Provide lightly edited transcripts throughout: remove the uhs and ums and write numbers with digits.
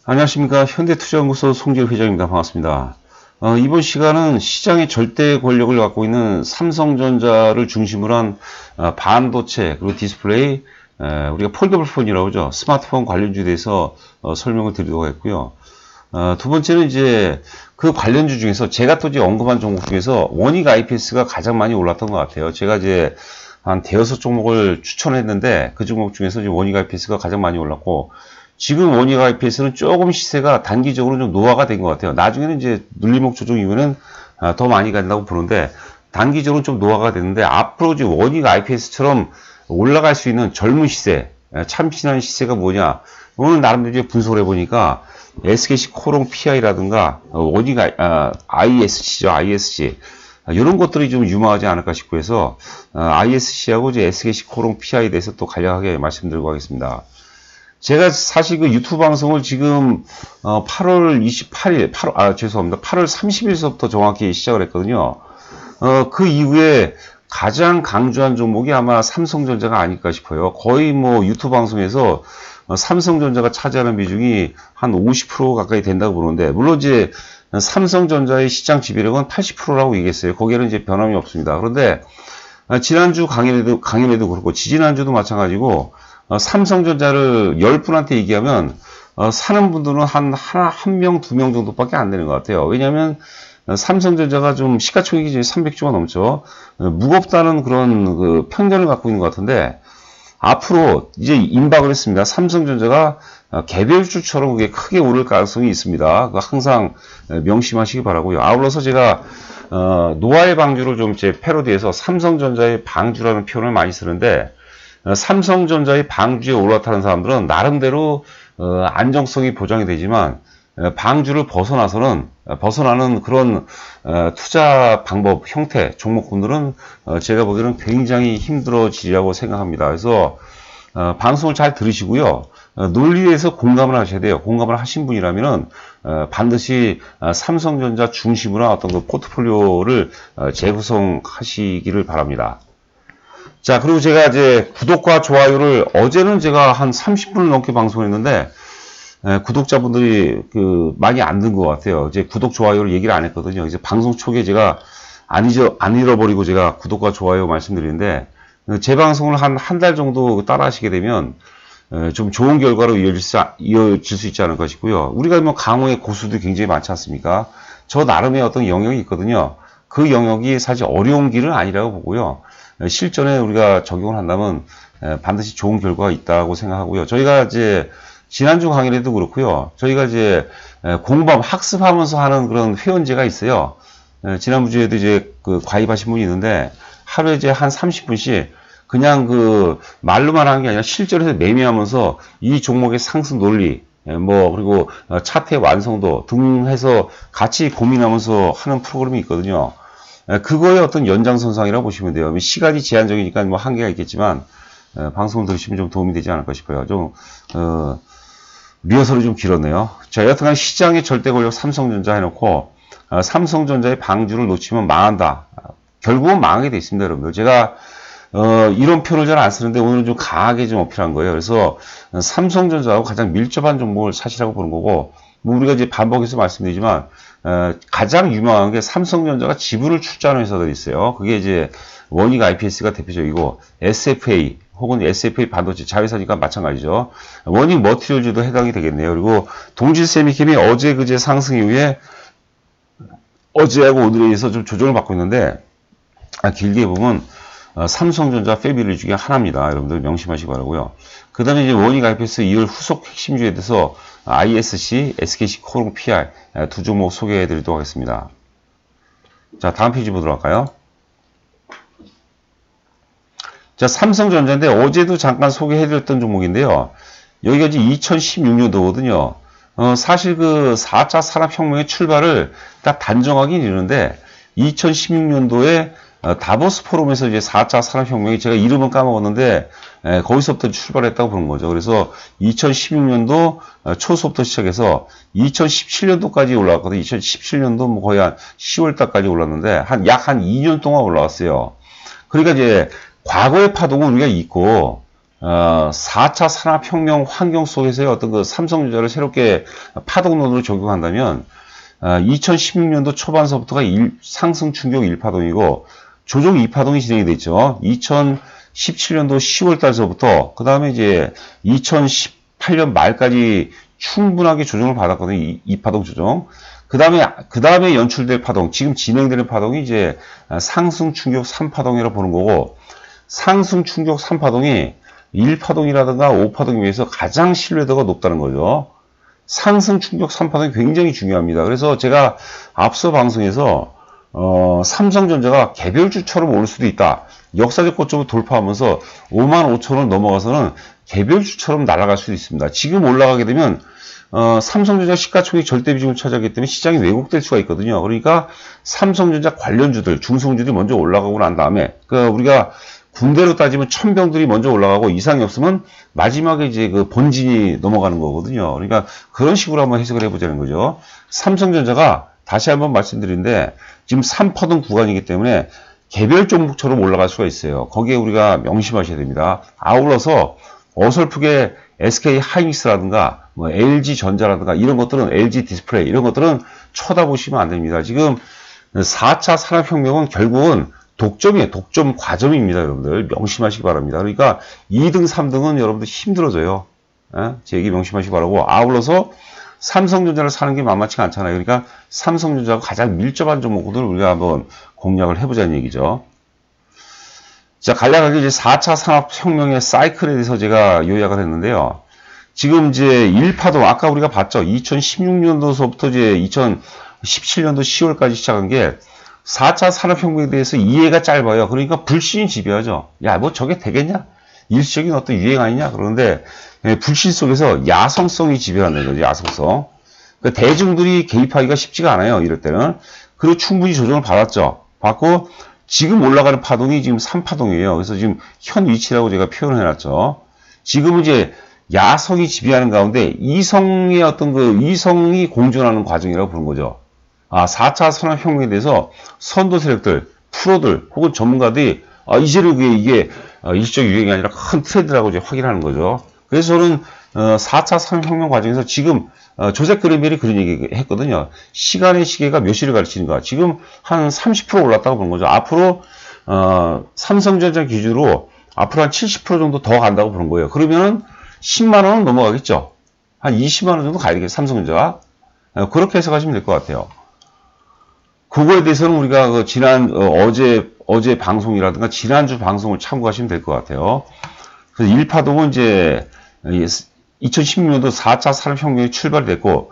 안녕하십니까. 현대투자연구소 송재일 회장입니다. 반갑습니다. 이번 시간은 시장의 절대 권력을 갖고 있는 삼성전자를 중심으로 한 반도체 그리고 디스플레이, 우리가 폴더블 폰이라고 하죠. 스마트폰 관련주에 대해서 설명을 드리도록 했고요. 두 번째는 이제 그 관련주 중에서 제가 또 이제 언급한 종목 중에서 원익 IPS가 가장 많이 올랐던 것 같아요. 제가 이제 한 대여섯 종목을 추천했는데 그 종목 중에서 이제 원익 IPS가 가장 많이 올랐고, 지금 원익 IPS는 조금 시세가 단기적으로 좀 노화가 된 것 같아요. 나중에는 이제 눌림목 조정 이후에는 더 많이 간다고 보는데, 단기적으로 좀 노화가 됐는데, 앞으로 이제 원익 IPS처럼 올라갈 수 있는 젊은 시세, 참신한 시세가 뭐냐, 오늘 나름대로 이제 분석을 해보니까 SKC 코롱 PI라든가 원익 ISC죠, ISC. 이런 것들이 좀 유망하지 않을까 싶고 해서 ISC하고 이제 SKC 코롱 PI에 대해서 또 간략하게 말씀드리고 하겠습니다. 제가 사실 그 유튜브 방송을 지금 8월 28일, 8월 30일서부터 정확히 시작을 했거든요. 그 이후에 가장 강조한 종목이 아마 삼성전자가 아닐까 싶어요. 거의 뭐 유튜브 방송에서 삼성전자가 차지하는 비중이 한 50% 가까이 된다고 보는데, 물론 이제 삼성전자의 시장 지배력은 80%라고 얘기했어요. 거기에는 이제 변함이 없습니다. 그런데 지난주 강연에도 그렇고 지지난주도 마찬가지고, 삼성전자를 10분한테 얘기하면 사는 분들은 한 명, 두 명 정도밖에 안 되는 것 같아요. 왜냐하면 삼성전자가 좀 시가총액이 이제 300조가 넘죠. 무겁다는 그런 그 편견을 갖고 있는 것 같은데, 앞으로 이제 임박을 했습니다. 삼성전자가 개별주처럼 그게 크게 오를 가능성이 있습니다. 항상 명심하시기 바라고요. 아울러서 제가 노아의 방주를 좀 제 패러디해서 삼성전자의 방주라는 표현을 많이 쓰는데, 삼성전자의 방주에 올라타는 사람들은 나름대로 안정성이 보장이 되지만, 방주를 벗어나는 그런 투자 방법, 형태, 종목군들은 제가 보기에는 굉장히 힘들어지리라고 생각합니다. 그래서 방송을 잘 들으시고요. 논리에서 공감을 하셔야 돼요. 공감을 하신 분이라면은 반드시 삼성전자 중심으로 어떤 그 포트폴리오를 재구성하시기를 바랍니다. 자, 그리고 제가 이제 구독과 좋아요를 어제는 제가 한 30분을 넘게 방송했는데, 구독자분들이 많이 안 든 것 같아요. 이제 구독, 좋아요를 얘기를 안 했거든요. 이제 방송 초기에 제가 안 잃어버리고 제가 구독과 좋아요 말씀드리는데, 제 방송을 한 달 정도 따라 하시게 되면, 좀 좋은 결과로 이어질 수 있지 않을까 싶고요. 우리가 뭐 강호의 고수도 굉장히 많지 않습니까? 저 나름의 어떤 영역이 있거든요. 그 영역이 사실 어려운 길은 아니라고 보고요. 실전에 우리가 적용을 한다면 반드시 좋은 결과가 있다고 생각하고요. 저희가 이제 지난주 강의에도 그렇고요. 저희가 이제 학습하면서 하는 그런 회원제가 있어요. 지난주에도 이제 가입하신 분이 있는데, 하루에 이제 한 30분씩 그냥 말로만 하는 게 아니라 실전에서 매매하면서 이 종목의 상승 논리, 그리고 차트의 완성도 등 해서 같이 고민하면서 하는 프로그램이 있거든요. 그거의 어떤 연장선상이라고 보시면 돼요. 시간이 제한적이니까 뭐 한계가 있겠지만, 방송을 들으시면 좀 도움이 되지 않을까 싶어요. 리허설이 좀 길었네요. 자, 여하튼 시장의 절대 권력 삼성전자 해놓고, 삼성전자의 방주를 놓치면 망한다. 결국은 망하게 돼 있습니다, 여러분들. 제가, 이런 표현을 잘 안 쓰는데 오늘은 좀 강하게 좀 어필한 거예요. 그래서 삼성전자하고 가장 밀접한 종목을 사시라고 보는 거고, 뭐 우리가 이제 반복해서 말씀드리지만, 가장 유명한 게 삼성전자가 지분을 출자하는 회사들이 있어요. 그게 이제 원익 IPS가 대표적이고, SFA 혹은 SFA 반도체 자회사니까 마찬가지죠. 원익 머티리얼즈도 해당이 되겠네요. 그리고 동질세미캠이 어제 그제 상승 이후에 어제하고 오늘에 의해서 좀 조정을 받고 있는데, 길게 보면 삼성전자 패밀리 중에 하나입니다. 여러분들 명심하시기 바라고요. 그 다음에 이제 원익 IPS 2월 후속 핵심주에 대해서 ISC, SKC 코롱 PI 두 종목 소개해 드리도록 하겠습니다. 자, 다음 페이지 보도록 할까요? 자, 삼성전자인데 어제도 잠깐 소개해 드렸던 종목인데요. 여기가 이제 2016년도거든요. 사실 4차 산업혁명의 출발을 딱 단정하긴 이르는데, 2016년도에 다보스 포럼에서 이제 4차 산업혁명이, 제가 이름은 까먹었는데, 거기서부터 출발했다고 보는 거죠. 그래서 2016년도 초서부터 시작해서 2017년도까지 올라왔거든요. 2017년도 뭐 거의 한 10월달까지 올랐는데, 약 한 2년 동안 올라왔어요. 그러니까 이제, 과거의 파동은 우리가 잊고, 4차 산업혁명 환경 속에서의 어떤 그 삼성전자를 새롭게 파동론으로 적용한다면 2016년도 초반서부터가 상승 충격 1파동이고 조정 2파동이 진행이 됐죠. 2017년도 10월 달서부터 그 다음에 이제 2018년 말까지 충분하게 조정을 받았거든요. 2파동 조정. 그 다음에 연출될 파동, 지금 진행되는 파동이 이제 상승 충격 3파동이라고 보는 거고, 상승 충격 3파동이 1파동이라든가 5파동에 비해서 가장 신뢰도가 높다는 거죠. 상승 충격 3파동이 굉장히 중요합니다. 그래서 제가 앞서 방송에서 삼성전자가 개별주처럼 오를 수도 있다. 역사적 고점을 돌파하면서 55,000원을 넘어가서는 개별주처럼 날아갈 수도 있습니다. 지금 올라가게 되면 삼성전자 시가총액 절대 비중을 차지하기 때문에 시장이 왜곡될 수가 있거든요. 그러니까 삼성전자 관련주들, 중소형주들이 먼저 올라가고 난 다음에 우리가 군대로 따지면 천병들이 먼저 올라가고 이상이 없으면 마지막에 이제 그 본진이 넘어가는 거거든요. 그러니까 그런 식으로 한번 해석을 해보자는 거죠. 삼성전자가 다시 한번 말씀드리는데 지금 3파동 구간이기 때문에 개별 종목처럼 올라갈 수가 있어요. 거기에 우리가 명심하셔야 됩니다. 아울러서 어설프게 SK 하이닉스라든가 뭐 LG 전자라든가 이런 것들은 LG 디스플레이 이런 것들은 쳐다보시면 안 됩니다. 지금 4차 산업혁명은 결국은 독점이에요. 독점 과점입니다. 여러분들 명심하시기 바랍니다. 그러니까 2등, 3등은 여러분들 힘들어져요. 제 얘기 명심하시기 바라고 아울러서 삼성전자를 사는 게 만만치가 않잖아요. 그러니까 삼성전자가 가장 밀접한 종목들을 우리가 한번 공략을 해보자는 얘기죠. 자, 간략하게 이제 4차 산업혁명의 사이클에 대해서 제가 요약을 했는데요. 지금 이제 1파동, 아까 우리가 봤죠. 2016년도서부터 이제 2017년도 10월까지 시작한 게 4차 산업혁명에 대해서 이해가 짧아요. 그러니까 불신이 지배하죠. 야, 뭐 저게 되겠냐? 일시적인 어떤 유행 아니냐? 그런데 불신 속에서 야성성이 지배한다는 거죠. 야성성. 그러니까 대중들이 개입하기가 쉽지가 않아요. 이럴 때는. 그리고 충분히 조정을 받았죠. 받고 지금 올라가는 파동이 지금 3파동이에요. 그래서 지금 현 위치라고 제가 표현을 해놨죠. 지금은 이제 야성이 지배하는 가운데 이성의 어떤 그 이성이 공존하는 과정이라고 보는 거죠. 4차 산업혁명에 대해서 선도 세력들, 프로들 혹은 전문가들이 이제는 이게 일시적 유행이 아니라 큰 트렌드라고 이제 확인하는 거죠. 그래서 저는 4차 산업혁명 과정에서 지금 조셉 그린벨이 그런 얘기 했거든요. 시간의 시계가 몇 시를 가르치는가. 지금 한 30% 올랐다고 보는 거죠. 앞으로 삼성전자 기준으로 앞으로 한 70% 정도 더 간다고 보는 거예요. 그러면은 10만 원은 넘어가겠죠. 한 20만 원 정도 가야 되겠죠. 삼성전자가. 그렇게 해석하시면 될 것 같아요. 그거에 대해서는 우리가 그 지난 어제 방송이라든가 지난주 방송을 참고하시면 될 것 같아요. 그래서 1파동은 이제 2016년도 4차 산업혁명이 출발이 됐고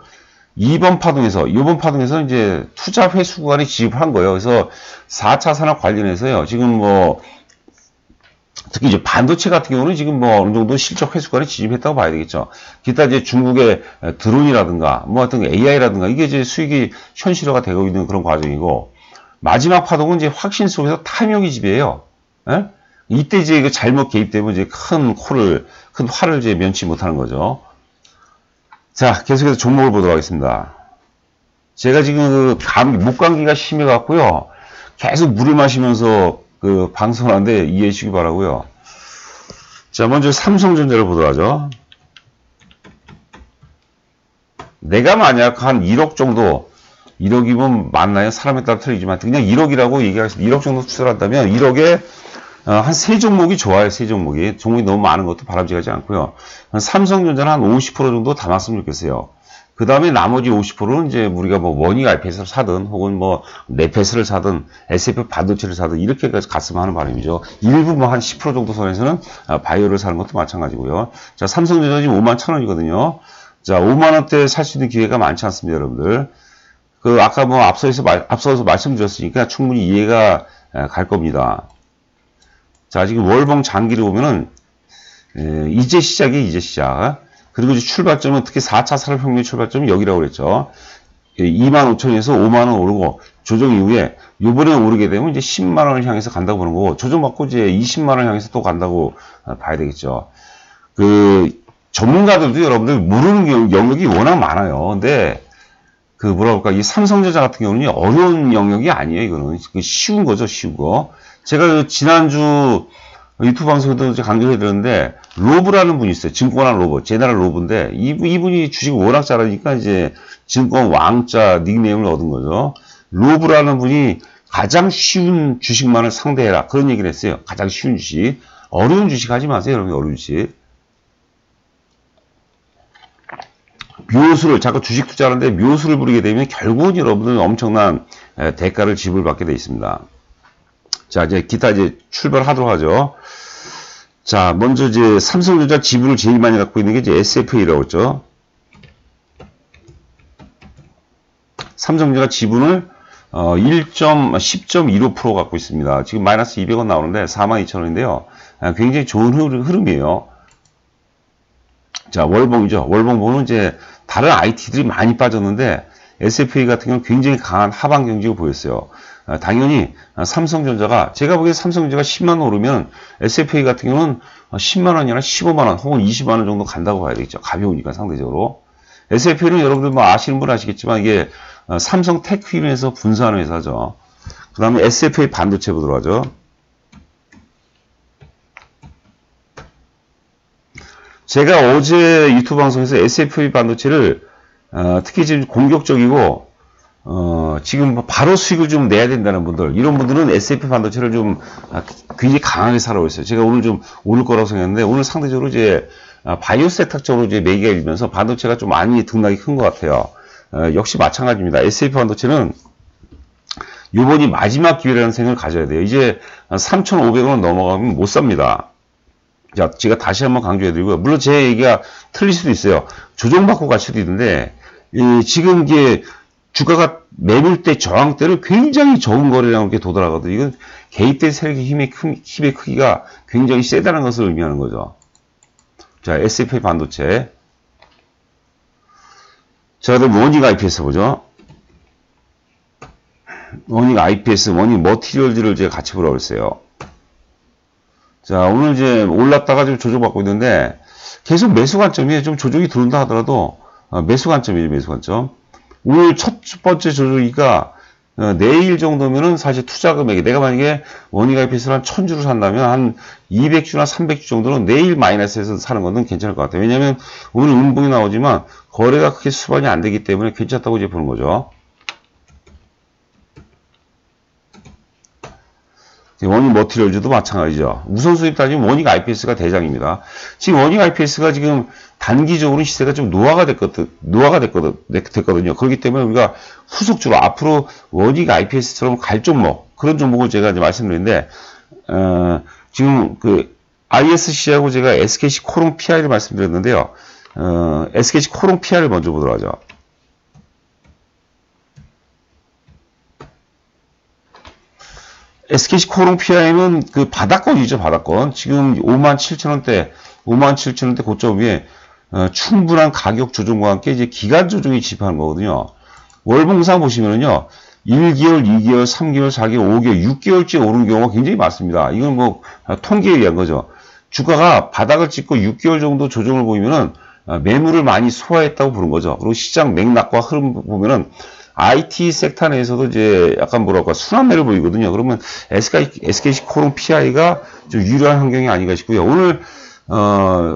이번 파동에서 이제 투자 회수 구간에 진입을 한 거예요. 그래서 4차 산업 관련해서요. 지금 뭐 특히 이제 반도체 같은 경우는 지금 뭐 어느 정도 실적 회수관에 진입했다고 봐야 되겠죠. 기타 이제 중국의 드론이라든가 뭐 어떤 AI라든가 이게 이제 수익이 현실화가 되고 있는 그런 과정이고 마지막 파동은 이제 확신 속에서 탐욕이 지배해요. 예? 이때 이제 그 잘못 개입되면 이제 큰 화를 이제 면치 못하는 거죠. 자, 계속해서 종목을 보도록 하겠습니다. 제가 지금 목감기가 심해갖고요. 계속 물을 마시면서 그 방송을 하는데 이해해 주시기 바라고요. 자, 먼저 삼성전자를 보도록 하죠. 내가 만약 한 1억 정도, 1억이면 맞나요? 사람에 따라 틀리지만 그냥 1억이라고 얘기하겠습니다. 1억 정도 투자를 한다면 1억에 한 3종목이 좋아요. 3종목이. 종목이 너무 많은 것도 바람직하지 않고요. 삼성전자는 한 50% 정도 담았으면 좋겠어요. 그 다음에 나머지 50%는 이제 우리가 뭐 원익 IPS를 사든 혹은 뭐 네페스를 사든 SF 반도체를 사든 이렇게 갔으면 하는 바람이죠. 일부 뭐 한 10% 정도 선에서는 바이오를 사는 것도 마찬가지고요. 자, 삼성전자 지금 51,000원이거든요. 자, 5만원대 살 수 있는 기회가 많지 않습니다, 여러분들. 아까 뭐 앞서서 말씀드렸으니까 충분히 이해가 갈 겁니다. 자, 지금 월봉 장기를 보면은, 이제 시작. 그리고 이제 출발점은 특히 4차 산업혁명 출발점은 여기라고 그랬죠. 25,000원에서 5만원 오르고 조정 이후에 요번에 오르게 되면 이제 10만원을 향해서 간다고 보는 거고 조정받고 이제 20만원을 향해서 또 간다고 봐야 되겠죠. 전문가들도 여러분들 모르는 영역이 워낙 많아요. 근데 이 삼성전자 같은 경우는 어려운 영역이 아니에요. 이거는 쉬운 거죠. 쉬운 거. 제가 지난주 유튜브 방송에도 이제 강조해 드렸는데, 로브라는 분이 있어요. 증권왕 로브, 제너럴 로브인데, 이분이 주식을 워낙 잘하니까 이제 증권 왕자 닉네임을 얻은 거죠. 로브라는 분이 가장 쉬운 주식만을 상대해라. 그런 얘기를 했어요. 가장 쉬운 주식. 어려운 주식 하지 마세요, 여러분. 어려운 주식. 묘수를, 자꾸 주식 투자하는데 묘수를 부리게 되면 결국은 여러분들은 엄청난 대가를 지불받게 되어 있습니다. 자, 이제 기타 이제 출발하도록 하죠. 자, 먼저 이제 삼성전자 지분을 제일 많이 갖고 있는 게 이제 SFA라고 했죠. 삼성전자 지분을 10.25% 갖고 있습니다. 지금 마이너스 200원 나오는데 42,000원인데요. 굉장히 좋은 흐름이에요. 자, 월봉이죠. 월봉 보면 이제 다른 IT들이 많이 빠졌는데 SFA 같은 경우는 굉장히 강한 하방 경직을 보였어요. 당연히 삼성전자가, 제가 보기에 삼성전자가 10만원 오르면 SFA 같은 경우는 10만원이 아니라 15만원 혹은 20만원 정도 간다고 봐야 되겠죠. 가벼우니까 상대적으로. SFA는 여러분들 뭐 아시는 분 아시겠지만 이게 삼성 테크윈에서 분사하는 회사죠. 그 다음에 SFA 반도체 보도록 하죠. 제가 어제 유튜브 방송에서 SFA 반도체를 특히 지금 공격적이고 지금 바로 수익을 좀 내야 된다는 분들, 이런 분들은 SFA 반도체를 좀 굉장히 강하게 사라고 했어요. 제가 오늘 좀 오를 거라고 생각했는데 오늘 상대적으로 이제 바이오 세탁 쪽으로 이제 매기가 일면서 반도체가 좀 많이 등락이 큰 것 같아요. 역시 마찬가지입니다. SFA 반도체는 요번이 마지막 기회라는 생각을 가져야 돼요. 이제 3,500원 넘어가면 못 삽니다. 자, 제가 다시 한번 강조해드리고요. 물론 제 얘기가 틀릴 수도 있어요. 조정받고 갈 수도 있는데, 지금 이게 주가가 매물대, 저항대를 굉장히 적은 거래량으로 이렇게 도달하거든요. 이건 개입된 세력의 힘의 크기가 굉장히 세다는 것을 의미하는 거죠. 자, SFA 반도체. 자, 그다음 원익 IPS 보죠. 원익 IPS, 원익 머티리얼즈를 제가 같이 보라고 했어요. 자, 오늘 이제 올랐다가 좀 조정받고 있는데, 계속 매수 관점이에요. 좀 조정이 들어온다 하더라도, 매수 관점이에요, 매수 관점. 오늘 첫 번째 조정이니까, 내일 정도면은 사실 투자 금액이, 내가 만약에 원익 IPS를 한 1000주를 산다면, 한 200주나 300주 정도는 내일 마이너스에서 사는 것은 괜찮을 것 같아요. 왜냐면, 오늘 음봉이 나오지만, 거래가 크게 수반이 안 되기 때문에 괜찮다고 이제 보는 거죠. 원익 머티리얼즈도 마찬가지죠. 우선순위 따지면 원익 IPS가 대장입니다. 지금 원익 IPS가 지금 단기적으로 시세가 좀 노화가 됐거든요. 그렇기 때문에 우리가 후속주로 앞으로 원익 IPS처럼 갈 종목, 그런 종목을 제가 이제 말씀드리는데, 지금 그 ISC하고 제가 SKC 코롱 PI를 말씀드렸는데요. SKC 코롱 PI를 먼저 보도록 하죠. SKC 코롱 PI는 그 바닥권이죠, 바닥권. 지금 57,000원대, 57,000원대 고점 위에 충분한 가격 조정과 함께 이제 기간 조정이 집합하는 거거든요. 월봉상 보시면은요, 1개월, 2개월, 3개월, 4개월, 5개월, 6개월째 오른 경우가 굉장히 많습니다. 이건 뭐 통계에 의한 거죠. 주가가 바닥을 찍고 6개월 정도 조정을 보이면은 매물을 많이 소화했다고 보는 거죠. 그리고 시장 맥락과 흐름 보면은 IT 섹터 내에서도 이제 약간 뭐랄까 순환매를 보이거든요. 그러면 SKC 코롱 PI가 좀 유리한 환경이 아닌가 싶고요. 오늘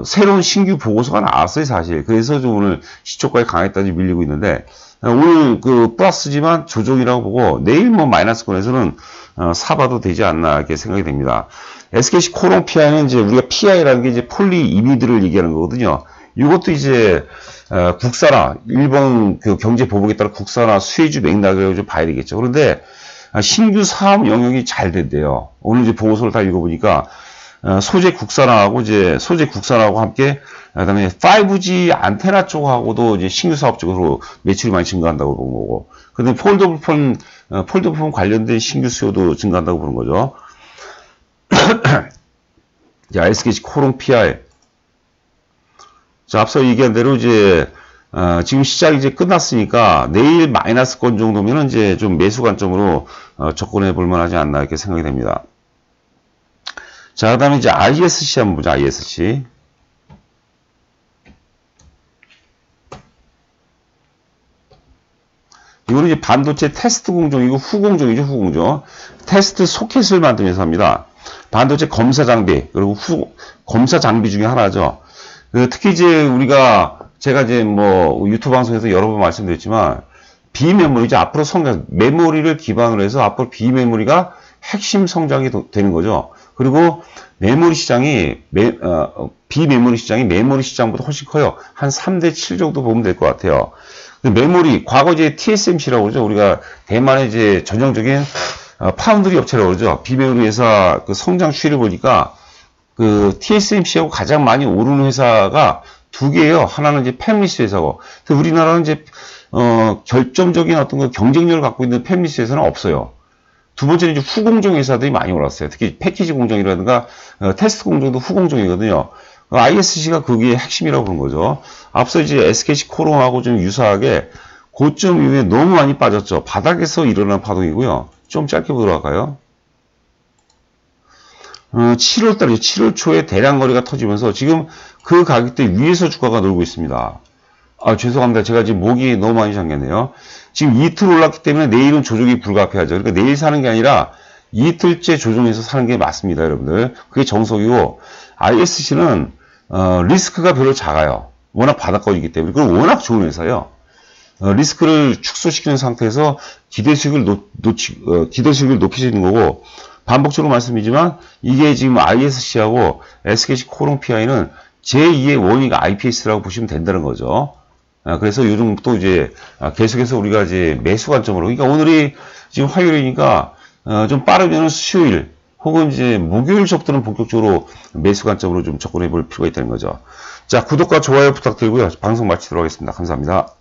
새로운 신규 보고서가 나왔어요, 사실. 그래서 좀 오늘 시초가에 강했다지 밀리고 있는데, 오늘 그 플러스지만 조정이라고 보고 내일 뭐 마이너스권에서는 사봐도 되지 않나 이렇게 생각이 됩니다. SKC 코롱 PI는 이제 우리가 PI라는 게 이제 폴리 이미드를 얘기하는 거거든요. 이것도 이제 국산화, 일본 그 경제 보복에 따라 국산화 수혜주 맥락을 좀 봐야 되겠죠. 그런데 신규 사업 영역이 잘 된대요. 오늘 이제 보고서를 다 읽어보니까 소재 국산화하고 함께 그다음에 5G 안테나 쪽하고도 이제 신규 사업 쪽으로 매출이 많이 증가한다고 보는 거고, 그다음에 폴더폰 관련된 신규 수요도 증가한다고 보는 거죠. 자, SKC 코롱 PI. 자, 앞서 얘기한 대로 이제 지금 시작이 이제 끝났으니까 내일 마이너스권 정도면은 이제 좀 매수 관점으로 접근해 볼 만하지 않나 이렇게 생각이 됩니다. 자, 그다음에 이제 ISC 한번 보자. ISC. 이거는 이제 반도체 테스트 공정이고 후공정이죠, 후공정. 테스트 소켓을 만든 회사입니다. 반도체 검사 장비, 그리고 검사 장비 중에 하나죠. 특히 이제 제가 이제 뭐 유튜브 방송에서 여러 번 말씀드렸지만, 비메모리, 이제 앞으로 메모리를 기반으로 해서 앞으로 비메모리가 핵심 성장이 되는 거죠. 그리고 메모리 시장이, 비메모리 시장이 메모리 시장보다 훨씬 커요. 한 3대 7 정도 보면 될 것 같아요. 메모리, 과거 이제 TSMC라고 그러죠. 우리가 대만의 이제 전형적인 파운드리 업체라고 그러죠. 비메모리 회사 그 성장 추이를 보니까 그 TSMC하고 가장 많이 오르는 회사가 두 개예요. 하나는 이제 팹리스 회사고, 우리나라는 이제 결정적인 어떤 그 경쟁력을 갖고 있는 팹리스 회사는 없어요. 두 번째는 이제 후공정 회사들이 많이 올랐어요. 특히 패키지 공정이라든가 테스트 공정도 후공정이거든요. ISC가 그게 핵심이라고 그런 거죠. 앞서 이제 SKC 코롱하고 좀 유사하게 고점 이후에 너무 많이 빠졌죠. 바닥에서 일어난 파동이고요. 좀 짧게 보도록 할까요? 7월달이죠. 7월 초에 대량 거래가 터지면서 지금 그 가격대 위에서 주가가 놀고 있습니다. 죄송합니다. 제가 지금 목이 너무 많이 잠겼네요. 지금 이틀 올랐기 때문에 내일은 조정이 불가피하죠. 그러니까 내일 사는 게 아니라 이틀째 조정해서 사는 게 맞습니다, 여러분들. 그게 정석이고, ISC는 리스크가 별로 작아요. 워낙 바닥권이기 때문에. 그리고 워낙 좋은 회사예요. 리스크를 축소시키는 상태에서 기대 수익을 높일 수 있는 거고, 반복적으로 말씀이지만 이게 지금 ISC하고 SKC 코롱 PI는 제2의 원익 IPS라고 보시면 된다는 거죠. 그래서 요즘 또 이제 계속해서 우리가 이제 매수 관점으로, 그러니까 오늘이 지금 화요일이니까 좀 빠르면 수요일 혹은 이제 목요일 접근은 본격적으로 매수 관점으로 좀 접근해 볼 필요가 있다는 거죠. 자, 구독과 좋아요 부탁드리고요. 방송 마치도록 하겠습니다. 감사합니다.